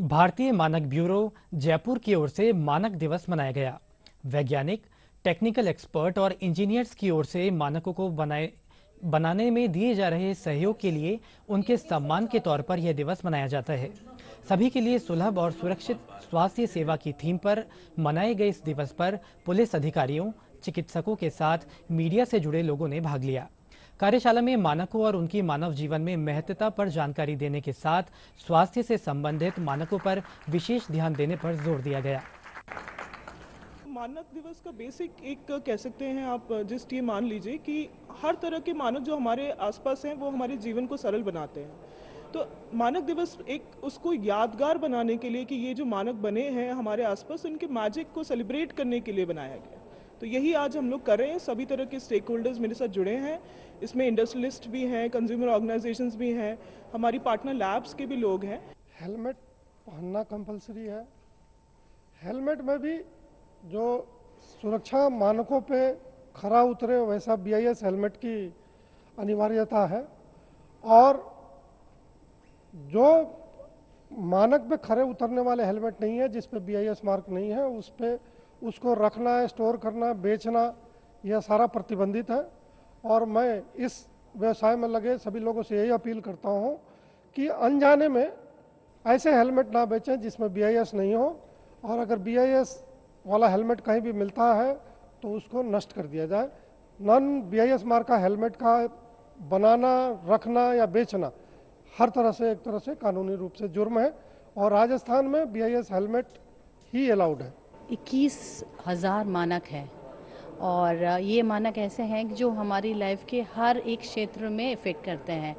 भारतीय मानक ब्यूरो जयपुर की ओर से मानक दिवस मनाया गया। वैज्ञानिक, टेक्निकल एक्सपर्ट और इंजीनियर्स की ओर से मानकों को बनाने में दिए जा रहे सहयोग के लिए उनके सम्मान के तौर पर यह दिवस मनाया जाता है। सभी के लिए सुलभ और सुरक्षित स्वास्थ्य सेवा की थीम पर मनाए गए इस दिवस पर पुलिस अधिकारियों, चिकित्सकों के साथ मीडिया से जुड़े लोगों ने भाग लिया। कार्यशाला में मानकों और उनकी मानव जीवन में महत्वता पर जानकारी देने के साथ स्वास्थ्य से संबंधित मानकों पर विशेष ध्यान देने पर जोर दिया गया। मानक दिवस का बेसिक एक कह सकते हैं आप जस्ट ये मान लीजिए कि हर तरह के मानक जो हमारे आसपास हैं वो हमारे जीवन को सरल बनाते हैं। तो मानक दिवस एक उसको यादगार बनाने के लिए कि ये जो मानक बने हैं हमारे आसपास, उनके मैजिक को सेलिब्रेट करने के लिए बनाया गया। तो यही आज हम लोग कर रहे हैं। सभी तरह के स्टेक होल्डर्स मेरे साथ जुड़े हैं। इसमें इंडस्ट्रियलिस्ट भी हैं, कंज्यूमर ऑर्गेनाइजेशंस भी हैं, हमारी पार्टनर लैब्स के भी लोग हैं। हेलमेट पहनना कंपलसरी है। हेलमेट में भी जो सुरक्षा मानकों पे खरा उतरे वैसा BIS हेलमेट की अनिवार्यता है, और जो मानक पे खरे उतरने वाले हेलमेट नहीं है, जिस पे BIS मार्क नहीं है, उस पे उसको रखना, स्टोर करना, बेचना, यह सारा प्रतिबंधित है। और मैं इस व्यवसाय में लगे सभी लोगों से यही अपील करता हूँ कि अनजाने में ऐसे हेलमेट ना बेचें जिसमें BIS नहीं हो, और अगर BIS वाला हेलमेट कहीं भी मिलता है तो उसको नष्ट कर दिया जाए। नॉन BIS मार्क का हेलमेट का बनाना, रखना या बेचना हर तरह से एक तरह से कानूनी रूप से जुर्म है, और राजस्थान में BIS हेलमेट ही अलाउड है। 21,000 मानक है, और ये मानक ऐसे हैं जो हमारी लाइफ के हर एक क्षेत्र में इफ़ेक्ट करते हैं,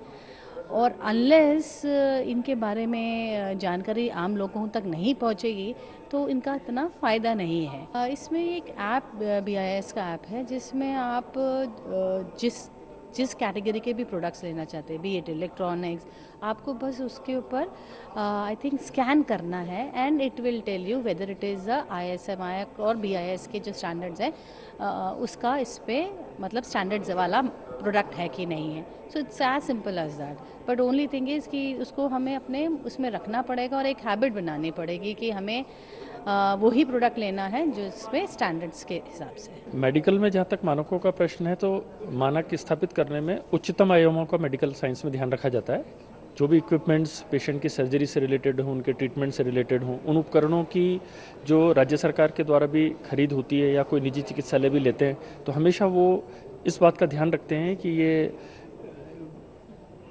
और अनलेस इनके बारे में जानकारी आम लोगों तक नहीं पहुंचेगी तो इनका इतना फ़ायदा नहीं है। इसमें एक ऐप BIS का ऐप है जिसमें आप जिस कैटेगरी के भी प्रोडक्ट्स लेना चाहते हैं, बी इट इलेक्ट्रॉनिक्स, आपको बस उसके ऊपर आई थिंक स्कैन करना है and it will tell you whether it is ISMI और BIS के जो स्टैंडर्ड्स हैं उसका इस पे मतलब स्टैंडर्ड्स वाला प्रोडक्ट है कि नहीं है। So it's as simple as that, but only thing is कि उसको हमें अपने उसमें रखना पड़ेगा और एक हैबिट बनानी पड़ेगी कि हमें वही प्रोडक्ट लेना है जो इसमें स्टैंडर्ड्स के हिसाब से। मेडिकल में जहाँ तक मानकों का प्रश्न है, तो मानक स्थापित करने में उच्चतम आयामों का मेडिकल साइंस में ध्यान रखा जाता है। जो भी इक्विपमेंट्स पेशेंट की सर्जरी से रिलेटेड हों, उनके ट्रीटमेंट से रिलेटेड हों, उन उपकरणों की जो राज्य सरकार के द्वारा भी खरीद होती है या कोई निजी चिकित्सालय भी लेते हैं, तो हमेशा वो इस बात का ध्यान रखते हैं कि ये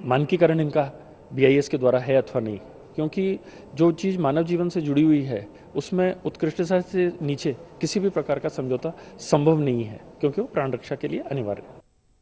मानकीकरण इनका BIS के द्वारा है अथवा नहीं, क्योंकि जो चीज़ मानव जीवन से जुड़ी हुई है उसमें उत्कृष्टता से नीचे किसी भी प्रकार का समझौता संभव नहीं है, क्योंकि वो प्राण रक्षा के लिए अनिवार्य है।